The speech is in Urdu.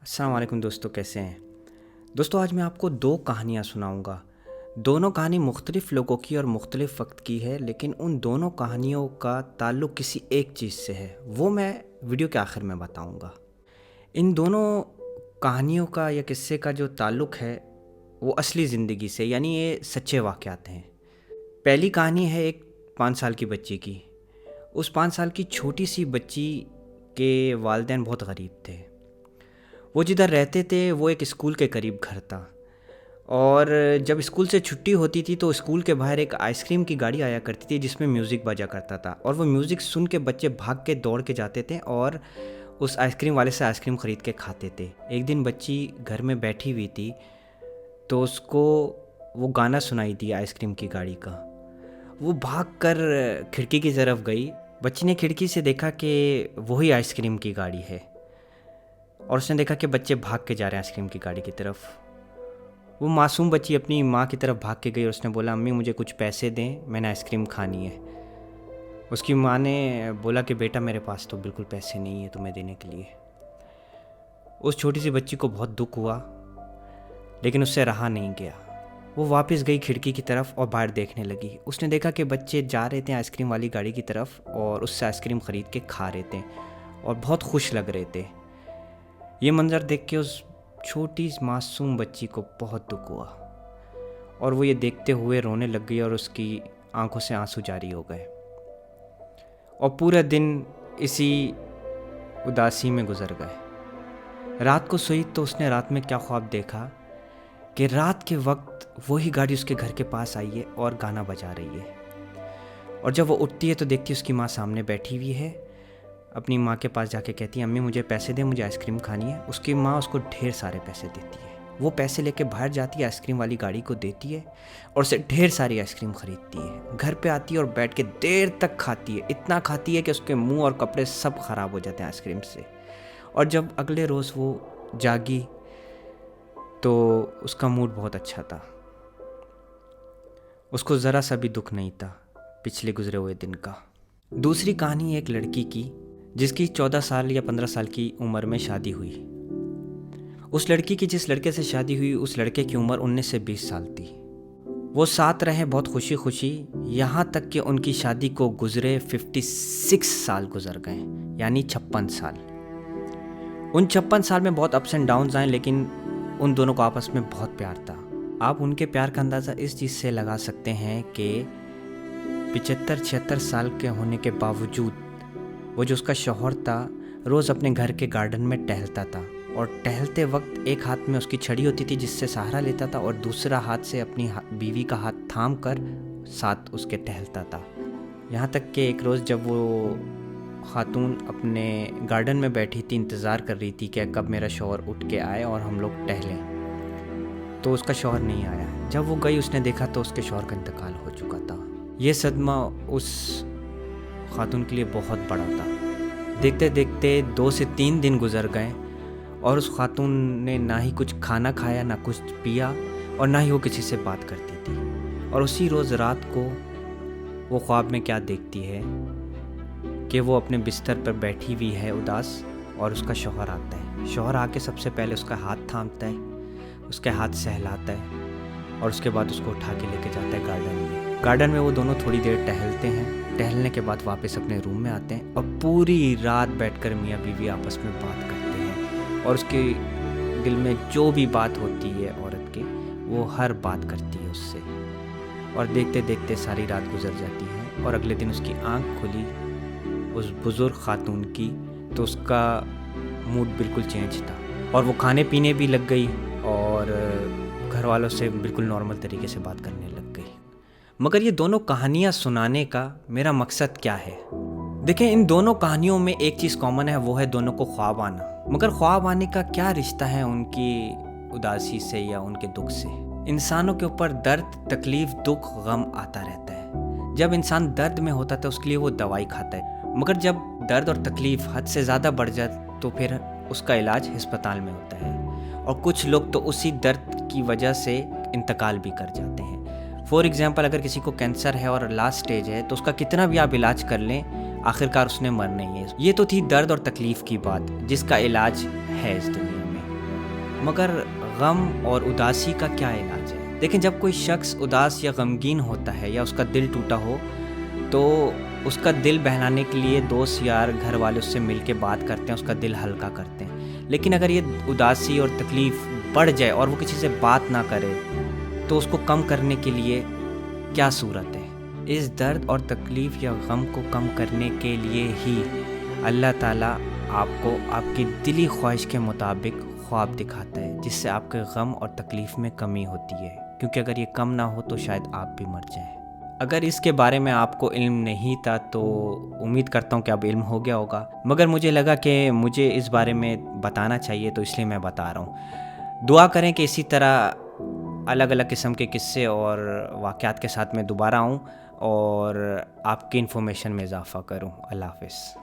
السلام علیکم دوستو، کیسے ہیں دوستو؟ آج میں آپ کو دو کہانیاں سناؤں گا۔ دونوں کہانی مختلف لوگوں کی اور مختلف وقت کی ہے، لیکن ان دونوں کہانیوں کا تعلق کسی ایک چیز سے ہے، وہ میں ویڈیو کے آخر میں بتاؤں گا۔ ان دونوں کہانیوں کا یا قصے کا جو تعلق ہے وہ اصلی زندگی سے، یعنی یہ سچے واقعات ہیں۔ پہلی کہانی ہے ایک 5 سال کی بچی کی۔ اس 5 سال کی چھوٹی سی بچی کے والدین بہت غریب تھے۔ وہ جدھر رہتے تھے وہ ایک اسکول کے قریب گھر تھا، اور جب اسکول سے چھٹی ہوتی تھی تو اسکول کے باہر ایک آئس کریم کی گاڑی آیا کرتی تھی جس میں میوزک بجا کرتا تھا، اور وہ میوزک سن کے بچے بھاگ کے دوڑ کے جاتے تھے اور اس آئس کریم والے سے آئس کریم خرید کے کھاتے تھے۔ ایک دن بچی گھر میں بیٹھی ہوئی تھی تو اس کو وہ گانا سنائی دی آئس کریم کی گاڑی کا۔ وہ بھاگ کر کھڑکی کی طرف گئی۔ بچی نے کھڑکی سے دیکھا کہ وہی آئس کریم کی گاڑی ہے، اور اس نے دیکھا کہ بچے بھاگ کے جا رہے ہیں آئس کریم کی گاڑی کی طرف۔ وہ معصوم بچی اپنی ماں کی طرف بھاگ کے گئی اور اس نے بولا، امی مجھے کچھ پیسے دیں، میں نے آئس کریم کھانی ہے۔ اس کی ماں نے بولا کہ بیٹا میرے پاس تو بالکل پیسے نہیں ہیں تمہیں دینے کے لیے۔ اس چھوٹی سی بچی کو بہت دکھ ہوا، لیکن اس سے رہا نہیں گیا۔ وہ واپس گئی کھڑکی کی طرف اور باہر دیکھنے لگی۔ اس نے دیکھا کہ بچے جا رہے تھے آئس کریم والی گاڑی کی طرف اور اس سے آئس کریم خرید کے کھا رہے تھے اور بہت خوش لگ رہے تھے۔ یہ منظر دیکھ کے اس چھوٹی معصوم بچی کو بہت دکھ ہوا، اور وہ یہ دیکھتے ہوئے رونے لگ گئی اور اس کی آنکھوں سے آنسو جاری ہو گئے، اور پورا دن اسی اداسی میں گزر گئے۔ رات کو سوئی تو اس نے رات میں کیا خواب دیکھا کہ رات کے وقت وہی گاڑی اس کے گھر کے پاس آئی ہے اور گانا بجا رہی ہے، اور جب وہ اٹھتی ہے تو دیکھتی ہے اس کی ماں سامنے بیٹھی ہوئی ہے۔ اپنی ماں کے پاس جا کے کہتی ہے، امی مجھے پیسے دیں، مجھے آئس کریم کھانی ہے۔ اس کی ماں اس کو ڈھیر سارے پیسے دیتی ہے۔ وہ پیسے لے کے باہر جاتی ہے، آئس کریم والی گاڑی کو دیتی ہے اور اسے ڈھیر ساری آئس کریم خریدتی ہے۔ گھر پہ آتی ہے اور بیٹھ کے دیر تک کھاتی ہے، اتنا کھاتی ہے کہ اس کے منہ اور کپڑے سب خراب ہو جاتے ہیں آئس کریم سے۔ اور جب اگلے روز وہ جاگی تو اس کا موڈ بہت اچھا تھا، اس کو ذرا سا بھی دکھ نہیں تھا پچھلے گزرے ہوئے دن کا۔ دوسری کہانی ایک لڑکی کی جس کی 14 سال یا 15 سال کی عمر میں شادی ہوئی۔ اس لڑکی کی جس لڑکے سے شادی ہوئی اس لڑکے کی عمر 19 سے 20 سال تھی۔ وہ ساتھ رہے بہت خوشی خوشی، یہاں تک کہ ان کی شادی کو گزرے 56 سال گزر گئے، یعنی 56 سال۔ ان 56 سال میں بہت اپس اینڈ ڈاؤنز آئے، لیکن ان دونوں کو آپس میں بہت پیار تھا۔ آپ ان کے پیار کا اندازہ اس چیز سے لگا سکتے ہیں کہ 75-76 سال کے ہونے کے باوجود وہ جو اس کا شوہر تھا روز اپنے گھر کے گارڈن میں ٹہلتا تھا، اور ٹہلتے وقت ایک ہاتھ میں اس کی چھڑی ہوتی تھی جس سے سہارا لیتا تھا، اور دوسرا ہاتھ سے اپنی بیوی کا ہاتھ تھام کر ساتھ اس کے ٹہلتا تھا۔ یہاں تک کہ ایک روز جب وہ خاتون اپنے گارڈن میں بیٹھی تھی، انتظار کر رہی تھی کہ کب میرا شوہر اٹھ کے آئے اور ہم لوگ ٹہلیں، تو اس کا شوہر نہیں آیا۔ جب وہ گئی اس نے دیکھا تو اس کے شوہر کا انتقال ہو چکا تھا۔ یہ صدمہ اس خاتون کے لیے بہت بڑا تھا۔ دیکھتے دیکھتے 2 سے 3 دن گزر گئے، اور اس خاتون نے نہ ہی کچھ کھانا کھایا، نہ کچھ پیا، اور نہ ہی وہ کسی سے بات کرتی تھی۔ اور اسی روز رات کو وہ خواب میں کیا دیکھتی ہے کہ وہ اپنے بستر پر بیٹھی ہوئی ہے اداس، اور اس کا شوہر آتا ہے۔ شوہر آ کے سب سے پہلے اس کا ہاتھ تھامتا ہے، اس کے ہاتھ سہلاتا ہے، اور اس کے بعد اس کو اٹھا کے لے کے جاتا ہے گارڈن میں۔ گارڈن میں وہ دونوں تھوڑی دیر ٹہلتے ہیں، ٹہلنے کے بعد واپس اپنے روم میں آتے ہیں، اور پوری رات بیٹھ کر میاں بیوی آپس میں بات کرتے ہیں، اور اس کے دل میں جو بھی بات ہوتی ہے عورت کے، وہ ہر بات کرتی ہے اس سے۔ اور دیکھتے دیکھتے ساری رات گزر جاتی ہے، اور اگلے دن اس کی آنکھ کھلی اس بزرگ خاتون کی، تو اس کا موڈ بالکل چینج تھا، اور وہ کھانے پینے بھی لگ گئی اور گھر والوں سے بالکل نارمل طریقے سے بات کرنے لگ گئی۔ مگر یہ دونوں کہانیاں سنانے کا میرا مقصد کیا ہے؟ دیکھیں، ان دونوں کہانیوں میں ایک چیز کامن ہے، وہ ہے دونوں کو خواب آنا۔ مگر خواب آنے کا کیا رشتہ ہے ان کی اداسی سے یا ان کے دکھ سے؟ انسانوں کے اوپر درد، تکلیف، دکھ، غم آتا رہتا ہے۔ جب انسان درد میں ہوتا ہے اس کے لیے وہ دوائی کھاتا ہے، مگر جب درد اور تکلیف حد سے زیادہ بڑھ جائے تو پھر اس کا علاج ہسپتال میں ہوتا ہے، اور کچھ لوگ تو اسی درد کی وجہ سے انتقال بھی کر جاتے ہیں۔ فور ایگزامپل، اگر کسی کو کینسر ہے اور لاسٹ سٹیج ہے تو اس کا کتنا بھی آپ علاج کر لیں، آخر کار اس نے مرنا ہی ہے۔ یہ تو تھی درد اور تکلیف کی بات جس کا علاج ہے اس دنیا میں۔ مگر غم اور اداسی کا کیا علاج ہے؟ دیکھیں، جب کوئی شخص اداس یا غمگین ہوتا ہے یا اس کا دل ٹوٹا ہو تو اس کا دل بہلانے کے لیے دوست یار گھر والے اس سے مل کے بات کرتے ہیں، اس کا دل ہلکا کرتے ہیں۔ لیکن اگر یہ اداسی اور تکلیف بڑھ جائے اور وہ کسی سے بات نہ کرے تو اس کو کم کرنے کے لیے کیا صورت ہے؟ اس درد اور تکلیف یا غم کو کم کرنے کے لیے ہی اللہ تعالیٰ آپ کو آپ کی دلی خواہش کے مطابق خواب دکھاتا ہے، جس سے آپ کے غم اور تکلیف میں کمی ہوتی ہے، کیونکہ اگر یہ کم نہ ہو تو شاید آپ بھی مر جائیں۔ اگر اس کے بارے میں آپ کو علم نہیں تھا تو امید کرتا ہوں کہ اب علم ہو گیا ہوگا، مگر مجھے لگا کہ مجھے اس بارے میں بتانا چاہیے تو اس لیے میں بتا رہا ہوں۔ دعا کریں کہ اسی طرح الگ الگ قسم کے قصے اور واقعات کے ساتھ میں دوبارہ آؤں اور آپ کی انفارمیشن میں اضافہ کروں۔ اللہ حافظ۔